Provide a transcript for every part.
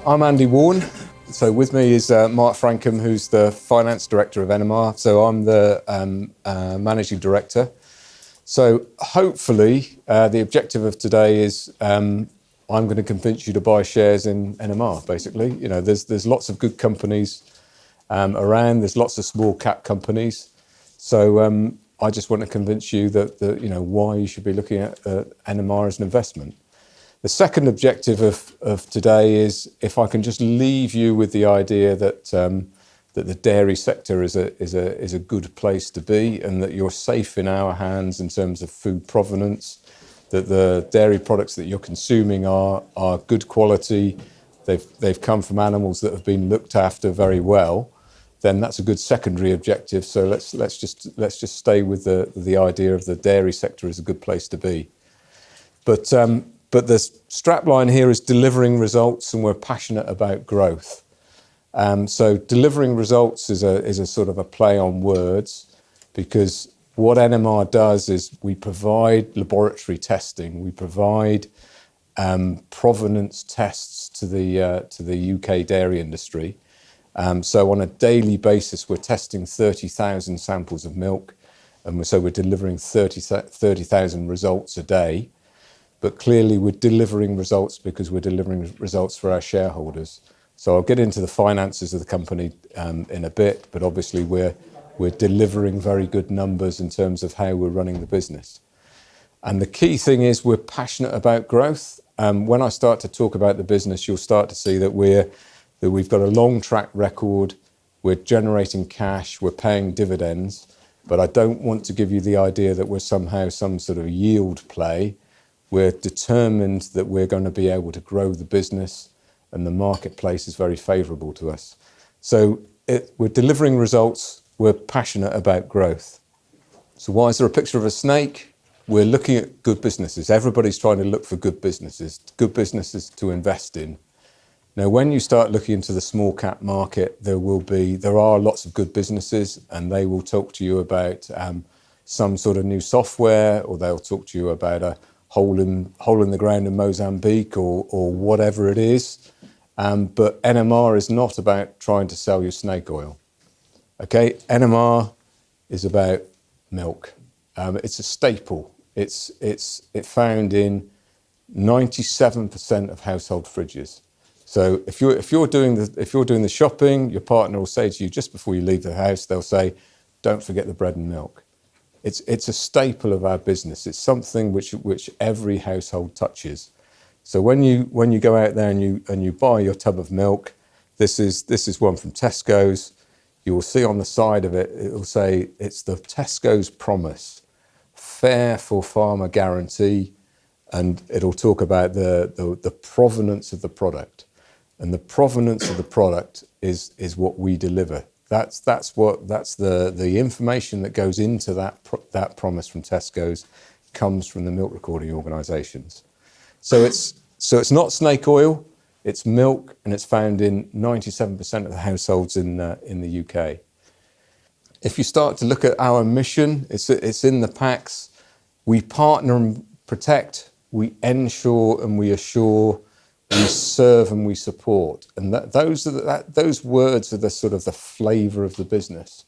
I'm Andy Warne. So with me is Mark Frankcom, who's the Finance Director of NMR. So I'm the Managing Director. So hopefully the objective of today is I'm going to convince you to buy shares in NMR, basically. You know, there's lots of good companies around. There's lots of small cap companies. So I just want to convince you that why you should be looking at NMR as an investment. The second objective of today is if I can just leave you with the idea that that the dairy sector is a good place to be, and that you're safe in our hands in terms of food provenance, that the dairy products that you're consuming are good quality, they've come from animals that have been looked after very well, then that's a good secondary objective. So let's just stay with the idea of the dairy sector is a good place to be. But the strapline here is delivering results, and we're passionate about growth. So delivering results is a sort of a play on words, because what NMR does is we provide laboratory testing, we provide provenance tests to the UK dairy industry. So on a daily basis, we're testing 30,000 samples of milk, and so we're delivering 30,000 results a day. But clearly we're delivering results because we're delivering results for our shareholders. So I'll get into the finances of the company in a bit, but obviously we're delivering very good numbers in terms of how we're running the business. And the key thing is we're passionate about growth. When I start to talk about the business, you'll start to see that we've got a long track record, we're generating cash, we're paying dividends, but I don't want to give you the idea that we're somehow some sort of yield play. We're determined that we're going to be able to grow the business, and the marketplace is very favourable to us. So we're delivering results, we're passionate about growth. So why is there a picture of a snake? We're looking at good businesses. Everybody's trying to look for good businesses to invest in. Now, when you start looking into the small cap market, there are lots of good businesses, and they will talk to you about some sort of new software, or they'll talk to you about a hole in the ground in Mozambique or whatever it is. But NMR is not about trying to sell you snake oil. Okay, NMR is about milk. It's a staple. It's found in 97% of household fridges. So if you're doing the shopping, your partner will say to you just before you leave the house, they'll say, "Don't forget the bread and milk." It's a staple of our business. It's something which every household touches. So when you go out there and you buy your tub of milk, this is one from Tesco's. You will see on the side of it, it will say it's the Tesco's promise, fair for farmer guarantee, and it'll talk about the provenance of the product. And the provenance of the product is what we deliver. That's the information that goes into that promise from Tesco's comes from the milk recording organisations. So it's not snake oil, it's milk, and it's found in 97% of the households in the UK. If you start to look at our mission, it's in the packs. We partner and protect, we ensure and we assure, we serve and we support, and those words are the sort of the flavour of the business.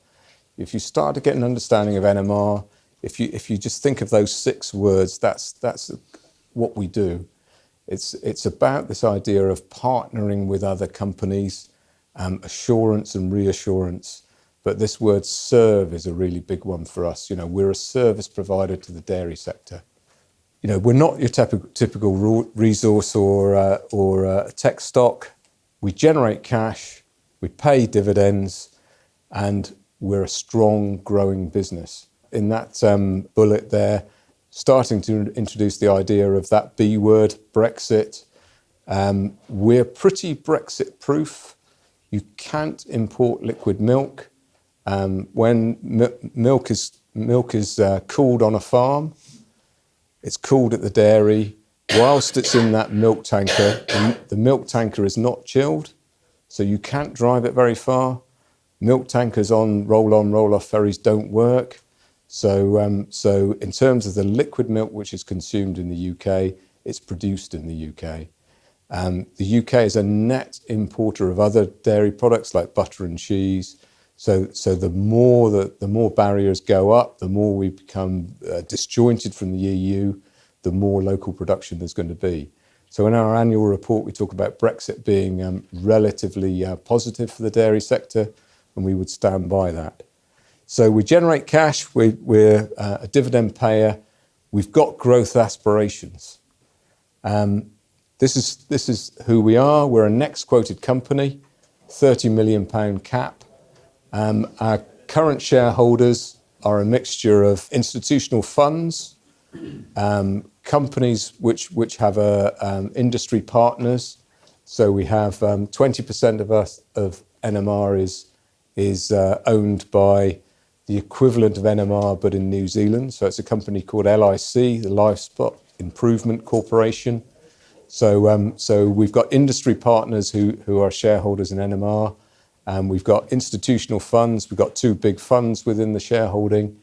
If you start to get an understanding of NMR, if you just think of those 6 words, that's what we do. It's about this idea of partnering with other companies, assurance and reassurance. But this word "serve" is a really big one for us. You know, we're a service provider to the dairy sector. You know, we're not your typical resource or tech stock. We generate cash, we pay dividends, and we're a strong, growing business. In that bullet there, starting to introduce the idea of that B word, Brexit. We're pretty Brexit proof. You can't import liquid milk. When milk is cooled on a farm, it's cooled at the dairy. Whilst it's in that milk tanker, the milk tanker is not chilled, so you can't drive it very far. Milk tankers on roll-off ferries don't work. So in terms of the liquid milk which is consumed in the UK, it's produced in the UK. The UK is a net importer of other dairy products like butter and cheese. So the more barriers go up, the more we become disjointed from the EU, the more local production there's going to be. So in our annual report, we talk about Brexit being relatively positive for the dairy sector, and we would stand by that. So we generate cash, we're a dividend payer, we've got growth aspirations. This is who we are. We're a next quoted company, £30 million cap. Our current shareholders are a mixture of institutional funds, companies which have industry partners. So we have 20% of NMR is owned by the equivalent of NMR but in New Zealand. So it's a company called LIC, the Livestock Improvement Corporation. So we've got industry partners who are shareholders in NMR. We've got institutional funds. We've got two big funds within the shareholding,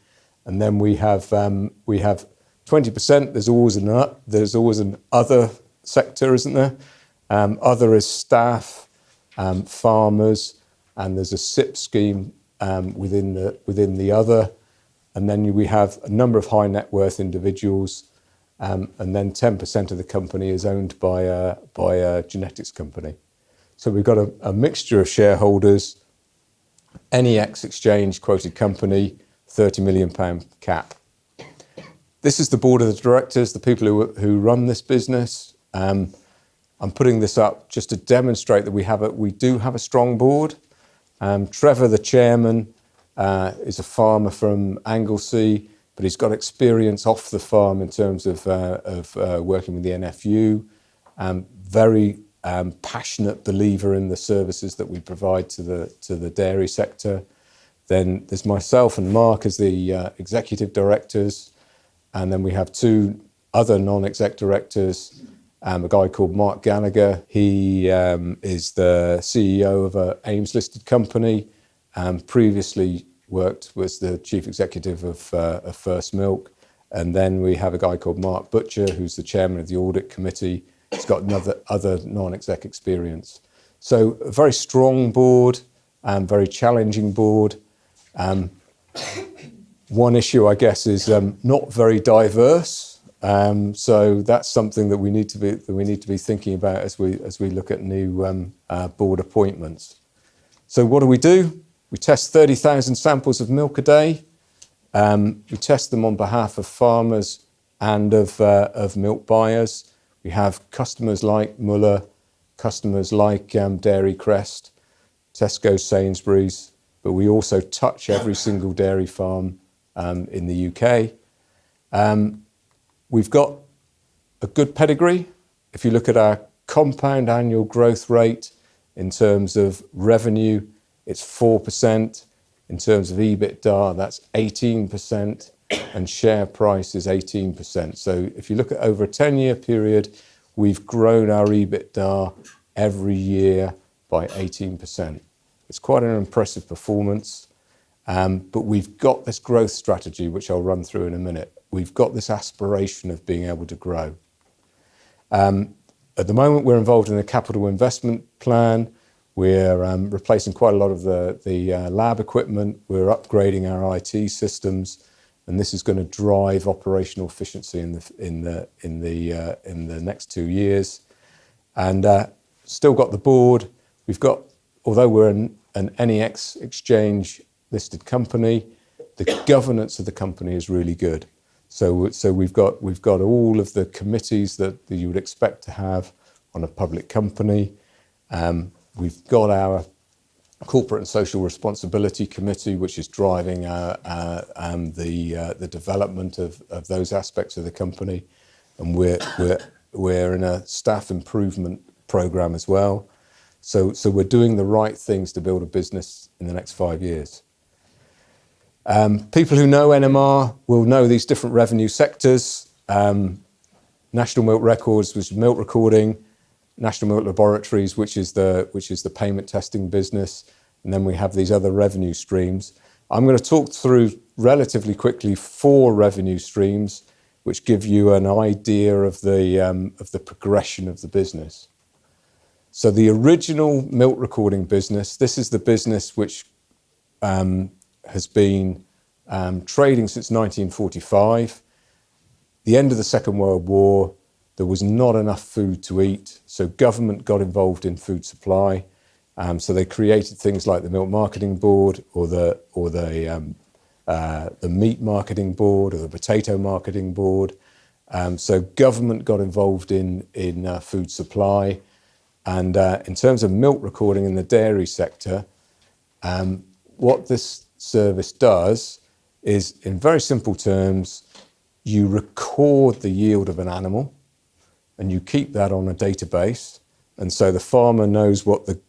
and then we have 20%. There's always an other sector, isn't there? Other is staff, farmers, and there's a SIP scheme within the other, and then we have a number of high net worth individuals, and then 10% of the company is owned by a genetics company. So we've got a mixture of shareholders, NEX exchange quoted company, £30 million cap. This is the board of the directors, the people who run this business. I'm putting this up just to demonstrate that we do have a strong board. Trevor, the chairman, is a farmer from Anglesey, but he's got experience off the farm in terms of working with the NFU. Very passionate believer in the services that we provide to the dairy sector. Then there's myself and Mark as the executive directors, and then we have two other non-exec directors. A guy called Mark Gallagher. He is the CEO of a AIMS listed company. Previously was the chief executive of First Milk, and then we have a guy called Mark Butcher, who's the chairman of the audit committee. He's got other non-exec experience. So a very strong board, very challenging board. One issue, I guess, is not very diverse. So that's something that we need to be thinking about as we look at new board appointments. So what do? We test 30,000 samples of milk a day. We test them on behalf of farmers and of milk buyers. We have customers like Muller, customers like Dairy Crest, Tesco, Sainsbury's, but we also touch every single dairy farm in the UK. We've got a good pedigree. If you look at our compound annual growth rate in terms of revenue, it's 4%. In terms of EBITDA, that's 18%, and share price is 18%. So if you look at over a 10-year period, we've grown our EBITDA every year by 18%. It's quite an impressive performance, but we've got this growth strategy, which I'll run through in a minute. We've got this aspiration of being able to grow. At the moment, we're involved in a capital investment plan. We're replacing quite a lot of the lab equipment. We're upgrading our IT systems, and this is going to drive operational efficiency in the next 2 years. And still got the board. Although we're an NEX exchange listed company, the governance of the company is really good. So we've got all of the committees that you would expect to have on a public company. We've got our corporate and social responsibility committee, which is driving the development of those aspects of the company, and we're in a staff improvement program as well. So we're doing the right things to build a business in the next 5 years. People who know NMR will know these different revenue sectors. National Milk Records, which is milk recording. National Milk Laboratories, which is the payment testing business. And then we have these other revenue streams. I'm going to talk through relatively quickly 4 revenue streams, which give you an idea of the progression of the business. So the original milk recording business, this is the business which has been trading since 1945. The end of the Second World War, there was not enough food to eat, so government got involved in food supply. So they created things like the Milk Marketing Board, or the Meat Marketing Board, or the Potato Marketing Board. So government got involved in food supply. And in terms of milk recording in the dairy sector, what this service does is, in very simple terms, you record the yield of an animal and you keep that on a database. And so the farmer knows what the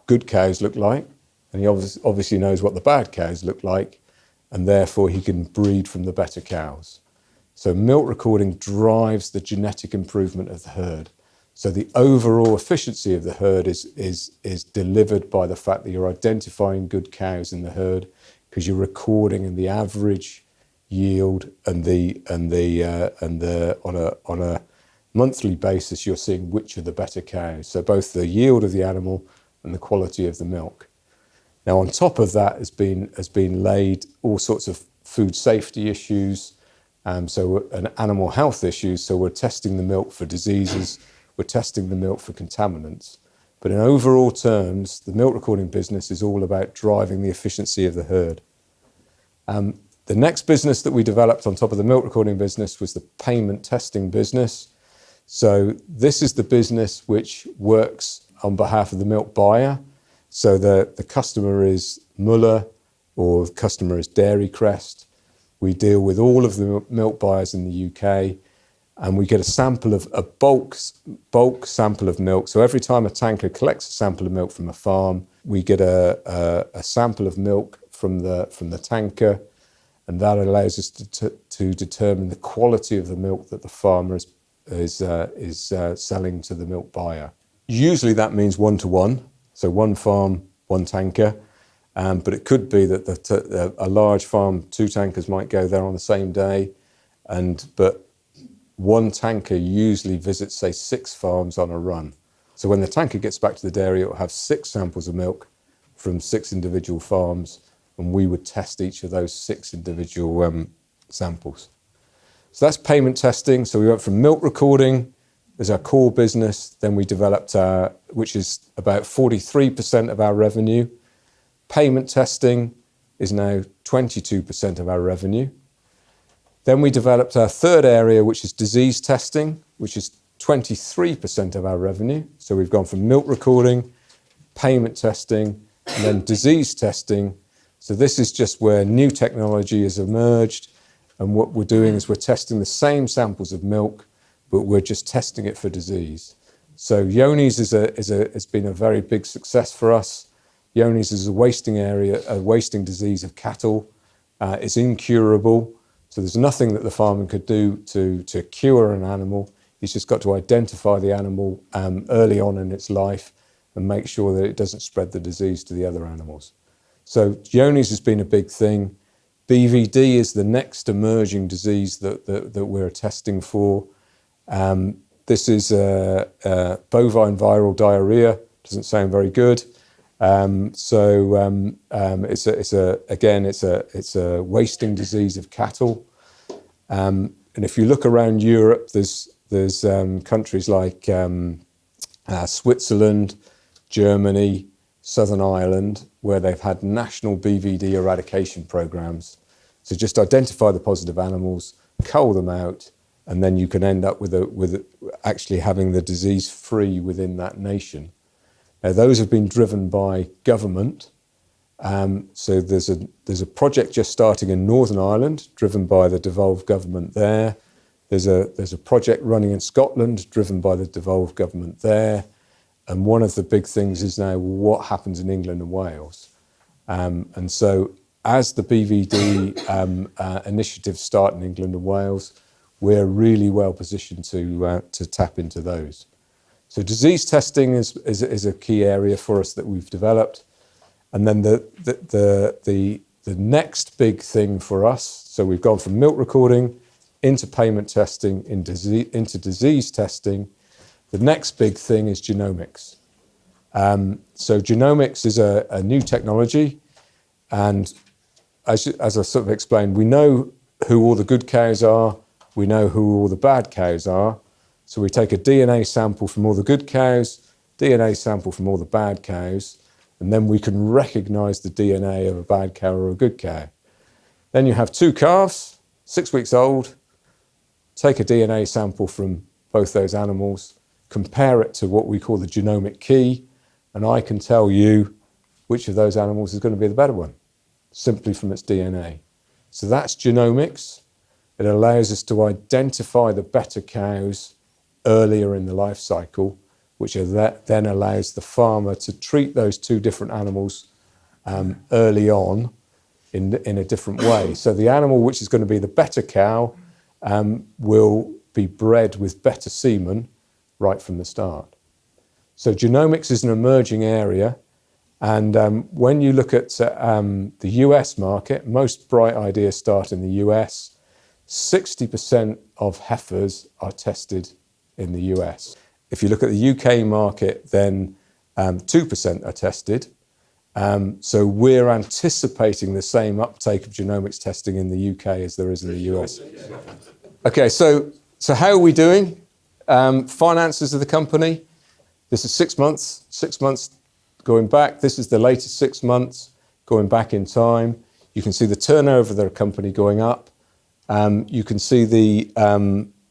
good cows look like, and he obviously knows what the bad cows look like, and therefore he can breed from the better cows. So milk recording drives the genetic improvement of the herd. So the overall efficiency of the herd is delivered by the fact that you're identifying good cows in the herd, because you're recording in the average yield and on a monthly basis you're seeing which are the better cows. So both the yield of the animal and the quality of the milk. Now on top of that has been laid all sorts of food safety issues, and animal health issues. So we're testing the milk for diseases, we're testing the milk for contaminants. But in overall terms, the milk recording business is all about driving the efficiency of the herd. The next business that we developed on top of the milk recording business was the payment testing business. So this is the business which works on behalf of the milk buyer. So the customer is Mello, or the customer is Dairy Crest. We deal with all of the milk buyers in the UK, and we get a bulk sample of milk. So every time a tanker collects a sample of milk from a farm, we get a sample of milk from the tanker, and that allows us to determine the quality of the milk that the farmer is selling to the milk buyer. Usually that means 1-to-1, so one farm, one tanker, but it could be that a large farm, 2 tankers might go there on the same day, but one tanker usually visits, say, 6 farms on a run. So when the tanker gets back to the dairy, it will have 6 samples of milk from 6 individual farms, and we would test each of those 6 individual samples. So that's payment testing. So we went from milk recording as our core business, then we developed which is about 43% of our revenue. Payment testing is now 22% of our revenue. Then we developed our third area, which is disease testing, which is 23% of our revenue. So we've gone from milk recording, payment testing, and then disease testing. So this is just where new technology has emerged, and what we're doing is we're testing the same samples of milk, but we're just testing it for disease. So Johne's has been a very big success for us. Johne's is a wasting disease of cattle. It's incurable, so there's nothing that the farmer could do to cure an animal. He's just got to identify the animal early on in its life and make sure that it doesn't spread the disease to the other animals. So Johne's has been a big thing. BVD is the next emerging disease that we're testing for. This is bovine viral diarrhea. Doesn't sound very good. It's a wasting disease of cattle. And if you look around Europe, there's countries like Switzerland, Germany, Southern Ireland, where they've had national BVD eradication programs. So just identify the positive animals, cull them out, and then you can end up with actually having the disease free within that nation. Now, those have been driven by government. So there's a project just starting in Northern Ireland, driven by the devolved government there. There's a project running in Scotland, driven by the devolved government there. And one of the big things is now what happens in England and Wales. And so as the BVD initiatives start in England and Wales, we're really well positioned to tap into those. So disease testing is a key area for us that we've developed. And then the next big thing for us, so we've gone from milk recording into payment testing, into disease testing. The next big thing is genomics. So genomics is a new technology, and as I sort of explained, we know who all the good cows are, we know who all the bad cows are. So we take a DNA sample from all the good cows, DNA sample from all the bad cows, and then we can recognize the DNA of a bad cow or a good cow. Then you have two calves, 6 weeks old, take a DNA sample from both those animals, compare it to what we call the genomic key, and I can tell you which of those animals is going to be the better one, simply from its DNA. So that's genomics. It allows us to identify the better cows earlier in the life cycle, which then allows the farmer to treat those two different animals early on in a different way. So the animal which is going to be the better cow will be bred with better semen right from the start. So genomics is an emerging area, and when you look at the US market, most bright ideas start in the US. 60% of heifers are tested in the US. If you look at the UK market, then 2% are tested. So we're anticipating the same uptake of genomics testing in the UK as there is in the US. Okay, so how are we doing? Finances of the company. This is 6 months going back. This is the latest 6 months going back in time. You can see the turnover of the company going up. You can see the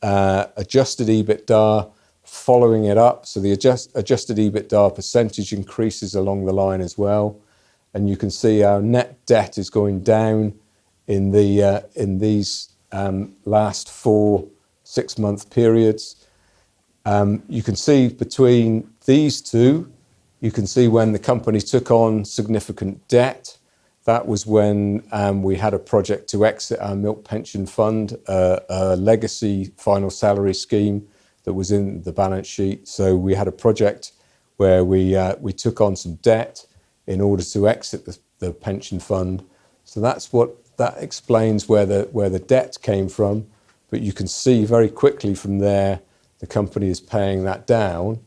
adjusted EBITDA following it up. So the adjusted EBITDA percentage increases along the line as well. And you can see our net debt is going down in these last 4 6-month periods. You can see between these two, you can see when the company took on significant debt. That was when we had a project to exit our milk pension fund, a legacy final salary scheme that was in the balance sheet. So we had a project where we took on some debt in order to exit the pension fund. So that explains where the debt came from. But you can see very quickly from there, the company is paying that down,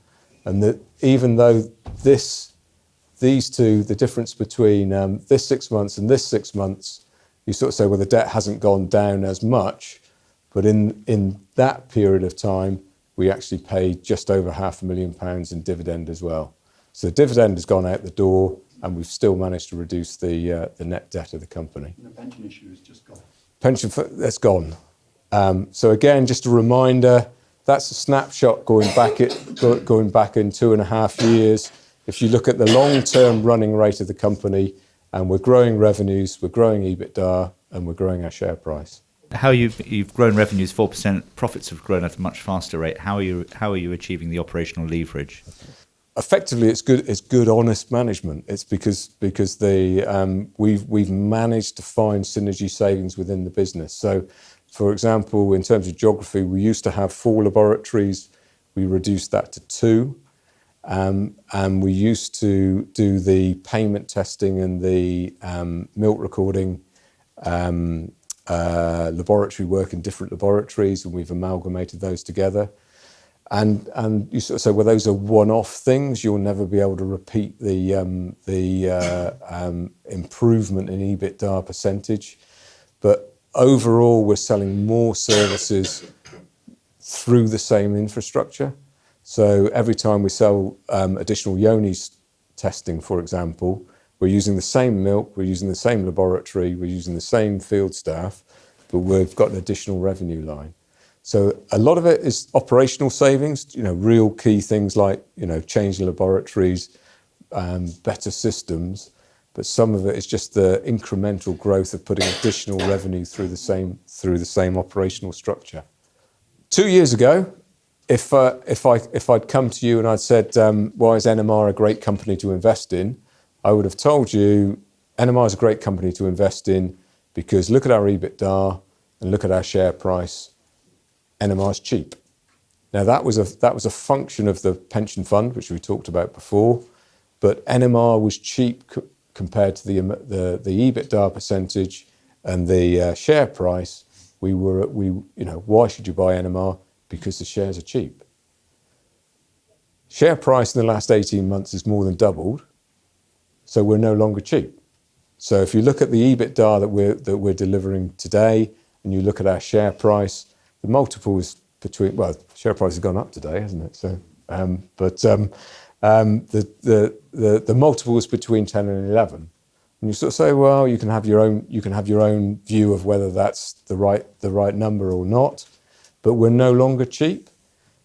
and that even though these two, the difference between this 6 months and this 6 months, you sort of say, well, the debt hasn't gone down as much, but in that period of time, we actually paid just over £500,000 in dividend as well. So the dividend has gone out the door, and we've still managed to reduce the net debt of the company. And the pension issue is just gone. That's gone. So again, just a reminder, that's a snapshot going back in 2.5 years. If you look at the long-term running rate of the company, and we're growing revenues, we're growing EBITDA, and we're growing our share price. How you've grown revenues 4%, profits have grown at a much faster rate. How are you achieving the operational leverage? Effectively, it's good, honest management. It's because we've managed to find synergy savings within the business. So, for example, in terms of geography, we used to have 4 laboratories. We reduced that to 2. And we used to do the payment testing and the milk recording laboratory work in different laboratories, and we've amalgamated those together. And you sort of say, well, those are one-off things. You'll never be able to repeat the improvement in EBITDA percentage. But overall, we're selling more services through the same infrastructure. So every time we sell additional Yonis testing, for example, we're using the same milk, we're using the same laboratory, we're using the same field staff, but we've got an additional revenue line. So a lot of it is operational savings, real key things like, changing laboratories, better systems, but some of it is just the incremental growth of putting additional revenue through the same operational structure. 2 years ago, if I'd come to you and I'd said, why is NMR a great company to invest in? I would have told you NMR is a great company to invest in because look at our EBITDA and look at our share price. NMR is cheap. Now that was a function of the pension fund, which we talked about before, but NMR was cheap compared to the EBITDA percentage and the share price. Why should you buy NMR? Because the shares are cheap. Share price in the last 18 months has more than doubled, so we're no longer cheap. So if you look at the EBITDA that we're delivering today, and you look at our share price, the multiple is between, well, share price has gone up today, hasn't it? So, the multiple is between 10 and 11. And you sort of say, well, you can have your own view of whether that's the right number or not, but we're no longer cheap.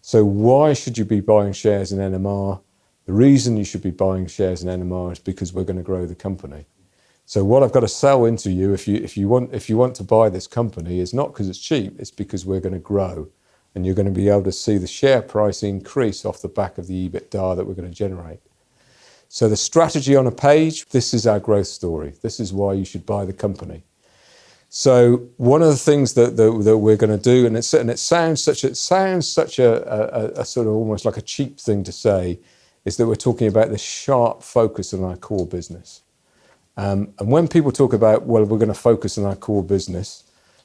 So why should you be buying shares in NMR? The reason you should be buying shares in NMR is because we're going to grow the company. So what I've got to sell into you, if you want to buy this company, is not because it's cheap, it's because we're going to grow, and you're going to be able to see the share price increase off the back of the EBITDA that we're going to generate. So the strategy on a page, this is our growth story. This is why you should buy the company. So one of the things that we're going to do, and it sounds such a sort of almost like a cheap thing to say, is that we're talking about this sharp focus on our core business. And when people talk about, well, we're going to focus on our core business,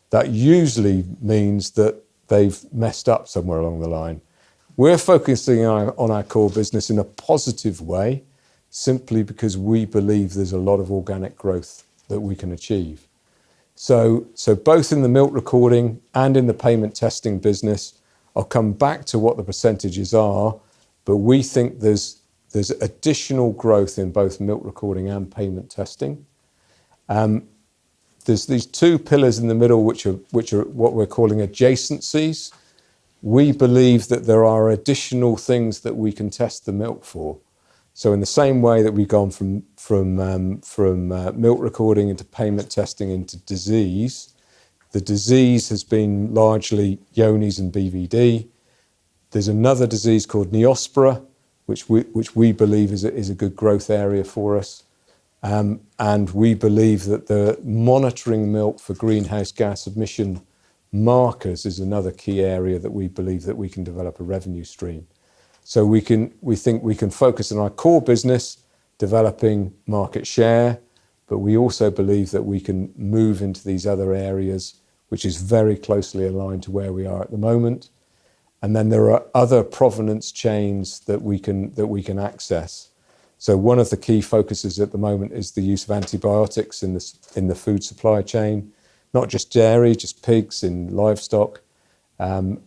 that usually means that they've messed up somewhere along the line. We're focusing on our core business in a positive way, simply because we believe there's a lot of organic growth that we can achieve. So both in the milk recording and in the payment testing business, I'll come back to what the percentages are, but we think there's additional growth in both milk recording and payment testing. There's these two pillars in the middle, which are what we're calling adjacencies. We believe that there are additional things that we can test the milk for. So in the same way that we've gone from milk recording into payment testing into disease, the disease has been largely Johne's and BVD. There's another disease called Neospora, which we believe is a good growth area for us. And we believe that the monitoring milk for greenhouse gas emission markers is another key area that we believe that we can develop a revenue stream. So we think we can focus on our core business, developing market share, but we also believe that we can move into these other areas, which is very closely aligned to where we are at the moment. And then there are other provenance chains that we can access. So one of the key focuses at the moment is the use of antibiotics in the food supply chain, not just dairy, just pigs, in livestock, and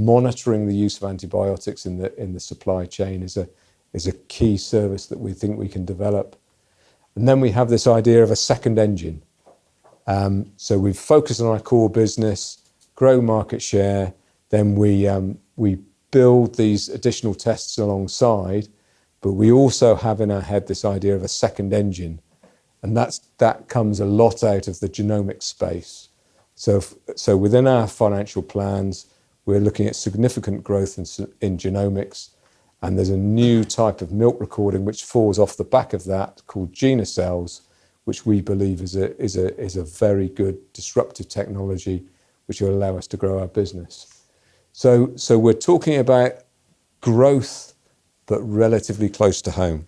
monitoring the use of antibiotics in the supply chain is a key service that we think we can develop. And then we have this idea of a second engine. So we've focused on our core business, grow market share. Then we build these additional tests alongside, but we also have in our head this idea of a second engine, and that comes a lot out of the genomics space. So within our financial plans, we're looking at significant growth in genomics, and there's a new type of milk recording which falls off the back of that called GeneCells, which we believe is a very good disruptive technology which will allow us to grow our business. So we're talking about growth, but relatively close to home.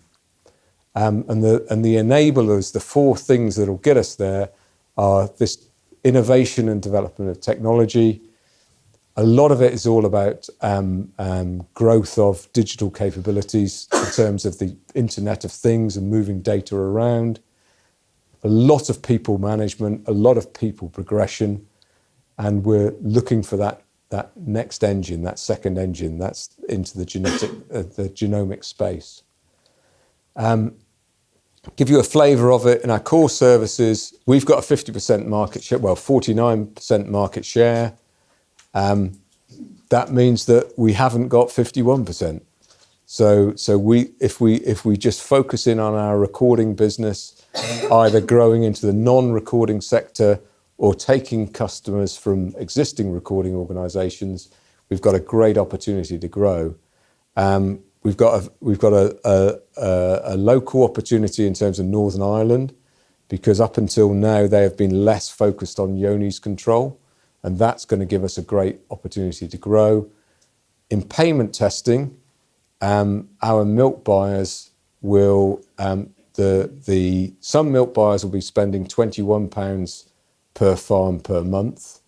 And the enablers, the four things that will get us there, are this innovation and development of technology. A lot of it is all about growth of digital capabilities in terms of the Internet of Things and moving data around. A lot of people management, a lot of people progression, and we're looking for that next engine, that second engine, that's into the genomic space. Give you a flavour of it. In our core services, we've got a 50% market share, 49% market share. That means that we haven't got 51%. So if we just focus in on our recording business, either growing into the non-recording sector or taking customers from existing recording organisations, we've got a great opportunity to grow. We've got a local opportunity in terms of Northern Ireland, because up until now they have been less focused on Johne's control, and that's going to give us a great opportunity to grow. In payment testing, our milk buyers will some milk buyers will be spending £21 per farm per month.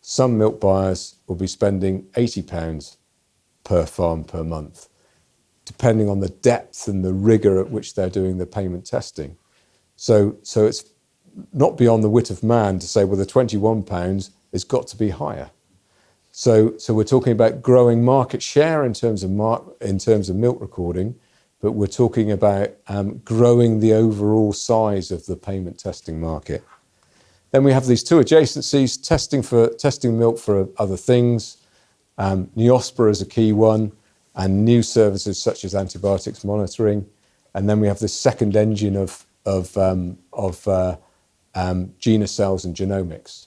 Some milk buyers will be spending £80 per farm per month, depending on the depth and the rigor at which they're doing the payment testing. So it's not beyond the wit of man to say, well, the £21 has got to be higher. So we're talking about growing market share in terms of milk recording, but we're talking about growing the overall size of the payment testing market. Then we have these two adjacencies: testing milk for other things. Neospora is a key one, and new services such as antibiotics monitoring. And then we have this second engine of genocells and genomics.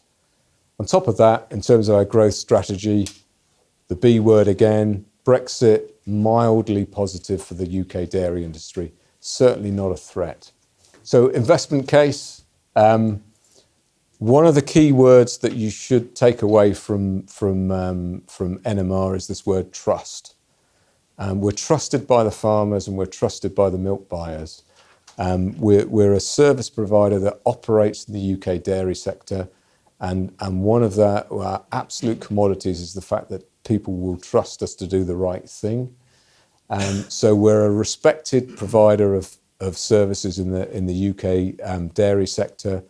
On top of that, in terms of our growth strategy, the B word again, Brexit, mildly positive for the UK dairy industry, certainly not a threat. So investment case, one of the key words that you should take away from NMR is this word trust. We're trusted by the farmers and we're trusted by the milk buyers. We're a service provider that operates in the UK dairy sector, and one of our absolute commodities is the fact that people will trust us to do the right thing. So we're a respected provider of services in the UK dairy sector.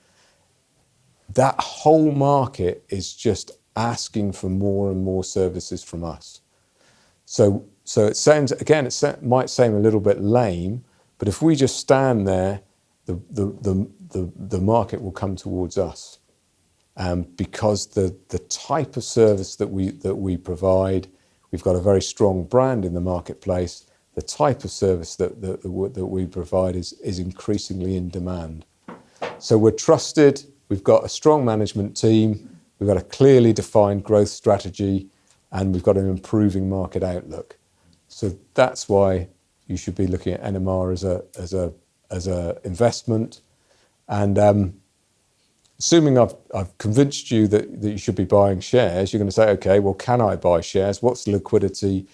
That whole market is just asking for more and more services from us. So it sounds, again, it might seem a little bit lame, but if we just stand there, the market will come towards us, because the type of service that we provide, we've got a very strong brand in the marketplace. The type of service that we provide is increasingly in demand. So we're trusted. We've got a strong management team. We've got a clearly defined growth strategy, and we've got an improving market outlook. So that's why you should be looking at NMR as a investment. And assuming I've convinced you that you should be buying shares, you're going to say, okay, well, can I buy shares? What's the liquidity?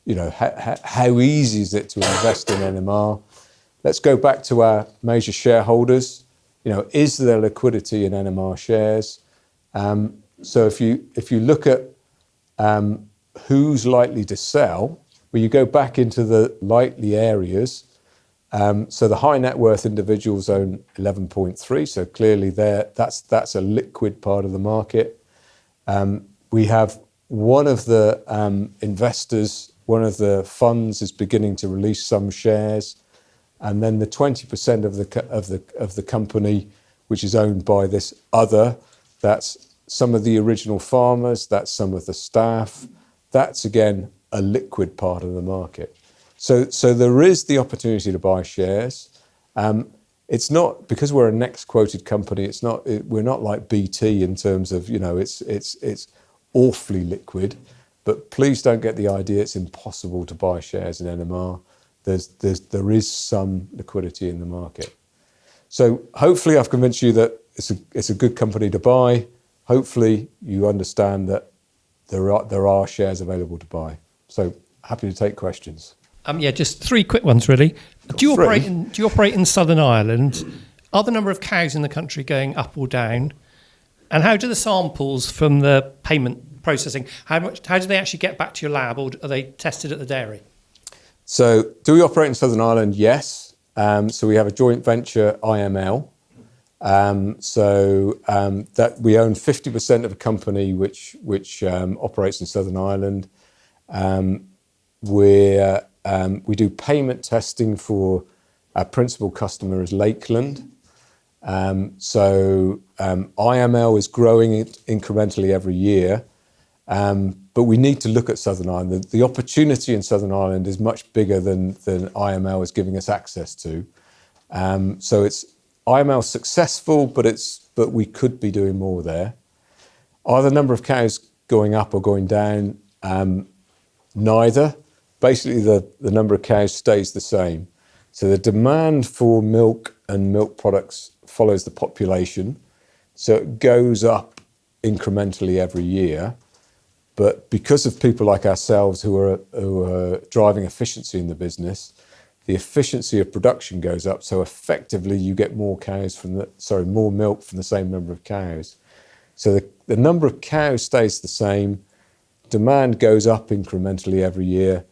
How easy is it to invest in NMR? Let's go back to our major shareholders. Is there liquidity in NMR shares? So if you look at who's likely to sell, well, you go back into the likely areas. So the high net worth individuals own 11.3. So clearly that's a liquid part of the market. We have one of the investors, one of the funds is beginning to release some shares. And then the 20% of the company, which is owned by this other, that's some of the original farmers, that's some of the staff. That's again a liquid part of the market. So there is the opportunity to buy shares. It's not because we're a next quoted company. We're not like BT in terms of it's awfully liquid. But please don't get the idea it's impossible to buy shares in NMR. There is some liquidity in the market. So hopefully I've convinced you that it's a good company to buy. Hopefully you understand that there are shares available to buy. So happy to take questions. Just three quick ones really. Do you operate in Southern Ireland? Are the number of cows in the country going up or down? And how do the samples from the payment processing, how do they actually get back to your lab, or are they tested at the dairy? So do we operate in Southern Ireland? Yes. So we have a joint venture, IML. That we own 50% of a company which operates in Southern Ireland. We do payment testing for our principal customer is Lakeland. IML is growing it incrementally every year. But we need to look at Southern Ireland. The opportunity in Southern Ireland is much bigger than IML is giving us access to. So it's IML successful, but we could be doing more there. Are the number of cows going up or going down? Neither. Basically, the number of cows stays the same. So the demand for milk and milk products follows the population. So it goes up incrementally every year. But because of people like ourselves who are driving efficiency in the business, the efficiency of production goes up. So effectively, you get more milk from the same number of cows. So the number of cows stays the same. demand goes up incrementally every year,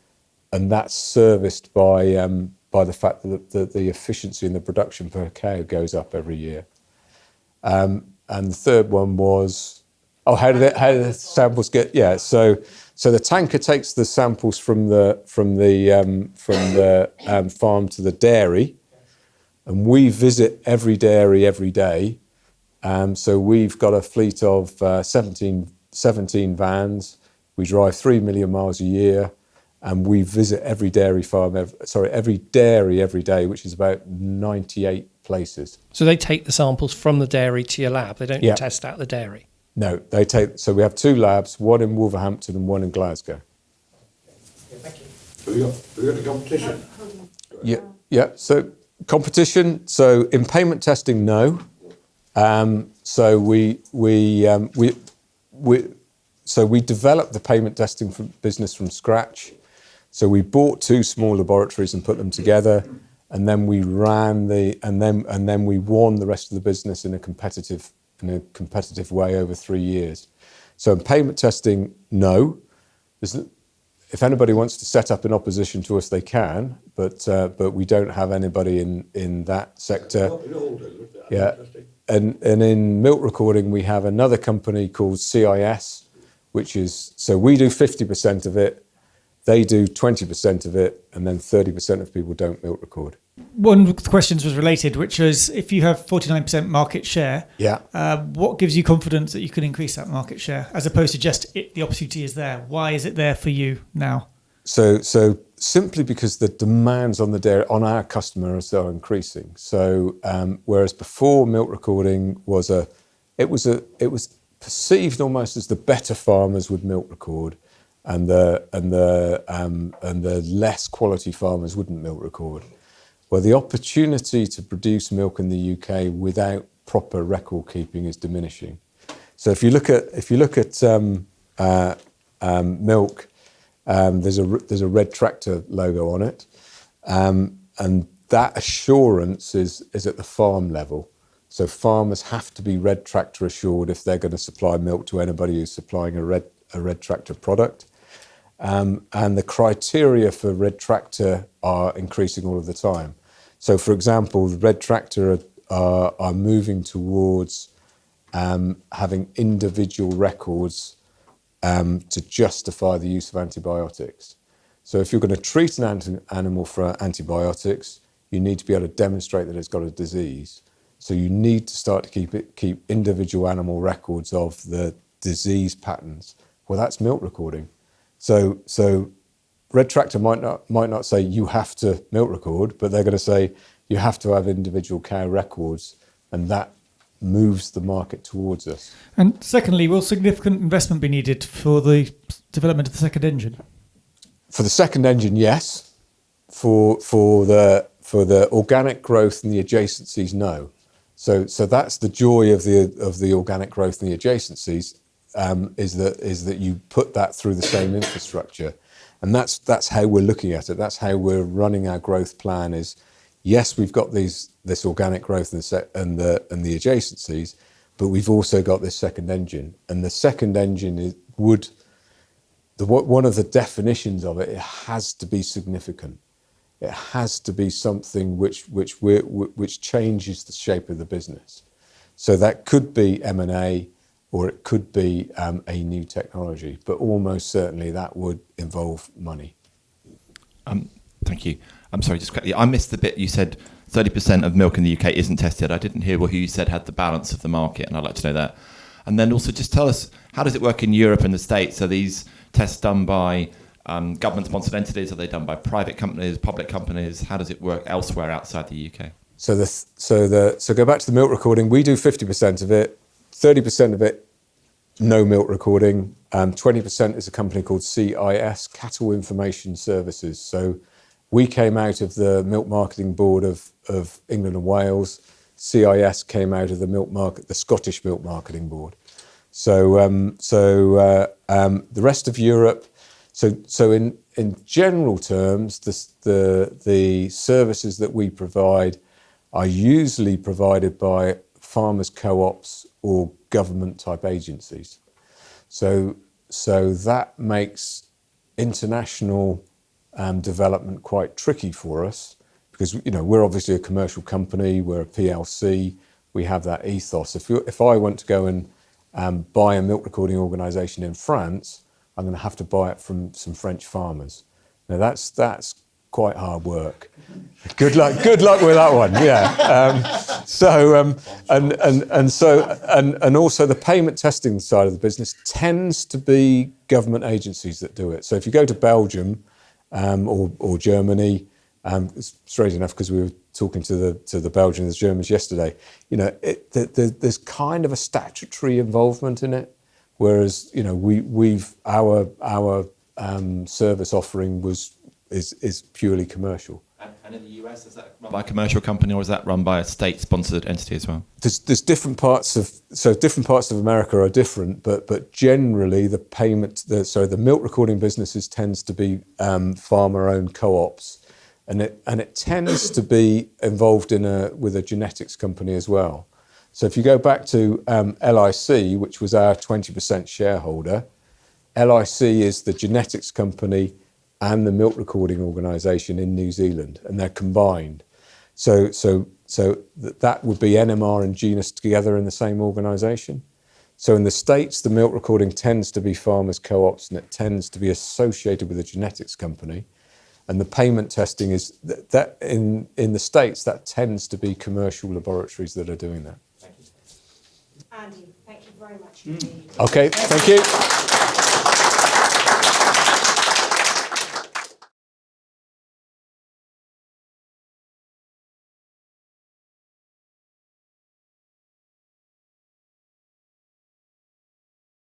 and that's serviced by the fact that the efficiency in the production per cow goes up every year. And the third one was, how do the samples get? Yeah, so the tanker takes the samples from the farm to the dairy, and we visit every dairy every day. So we've got a fleet of 17 vans. We drive 3 million miles a year, and we visit every dairy farm, every dairy every day, which is about 98 places. So they take the samples from the dairy to your lab. They don't test out the dairy. No, they take. So we have 2 labs, one in Wolverhampton and one in Glasgow. Thank you. Have we got a competition? Yeah. So competition. So in payment testing, no. So we developed the payment testing business from scratch. So we bought 2 small laboratories and put them together, and then we ran and then we won the rest of the business in a competitive way over 3 years. So in payment testing, no. If anybody wants to set up in opposition to us, they can, but we don't have anybody in that sector. Yeah. And in milk recording, we have another company called CIS, which is, so we do 50% of it, they do 20% of it, and then 30% of people don't milk record. One of the questions was related, which was if you have 49% market share, what gives you confidence that you can increase that market share as opposed to just the opportunity is there? Why is it there for you now? So simply because the demands on the dairy, on our customers are increasing. So whereas before milk recording was it was perceived almost as the better farmers would milk record, and the less quality farmers wouldn't milk record. Well, the opportunity to produce milk in the UK without proper record keeping is diminishing. So if you look at milk, there's a red tractor logo on it, and that assurance is at the farm level. So farmers have to be red tractor assured if they're going to supply milk to anybody who's supplying a red tractor product. And the criteria for red tractor are increasing all of the time. So, for example, the red tractor are moving towards having individual records to justify the use of antibiotics. So if you're going to treat an animal for antibiotics, you need to be able to demonstrate that it's got a disease. So you need to start to keep individual animal records of the disease patterns. Well, that's milk recording. So red tractor might not say you have to milk record, but they're going to say you have to have individual cow records, and that moves the market towards us. And secondly, will significant investment be needed for the development of the second engine? For the second engine, yes. For the organic growth and the adjacencies, no. So that's the joy of the organic growth and the adjacencies, is that you put that through the same infrastructure, and that's how we're looking at it. That's how we're running our growth plan. Is yes, we've got this organic growth and the adjacencies, but we've also got this second engine, and the second engine one of the definitions of it has to be significant. It has to be something which changes the shape of the business. So that could be M&A, or it could be a new technology, but almost certainly that would involve money. Thank you. I'm sorry, just quickly, I missed the bit you said 30% of milk in the UK isn't tested. I didn't hear who you said had the balance of the market, and I'd like to know that. And then also just tell us, how does it work in Europe and the States? Are these tests done by government-sponsored entities? Are they done by private companies, public companies? How does it work elsewhere outside the UK? So go back to the milk recording. We do 50% of it, 30% of it, no milk recording. 20% is a company called CIS, Cattle Information Services. So we came out of the Milk Marketing Board of England and Wales. CIS came out of the Scottish Milk Marketing Board. So the rest of Europe. So in general terms, the services that we provide are usually provided by farmers' co-ops or government type agencies. So so that makes international development quite tricky for us because, you know, we're obviously a commercial company, we're a PLC, we have that ethos. If I want to go and buy a milk recording organisation in France, I'm going to have to buy it from some French farmers. Now that's quite hard work. Good luck with that one. Yeah. And also the payment testing side of the business tends to be government agencies that do it. So if you go to Belgium or Germany, it's strange enough because we were talking to the Belgians and the Germans yesterday. You know, there's kind of a statutory involvement in it, whereas, you know, our service offering is purely commercial. And in the US, is that run by a commercial company or is that run by a state-sponsored entity as well? There's different parts of America are different, but generally the the milk recording businesses tends to be farmer-owned co-ops, and it tends to be involved with a genetics company as well. So if you go back to LIC, which was our 20% shareholder, LIC is the genetics company and the milk recording organisation in New Zealand, and they're combined. So that would be NMR and Genus together in the same organisation. So in the States, the milk recording tends to be farmers co-ops, and it tends to be associated with a genetics company. And the payment testing is that in the States, that tends to be commercial laboratories that are doing that. Andy, thank you very much indeed. Okay, thank you.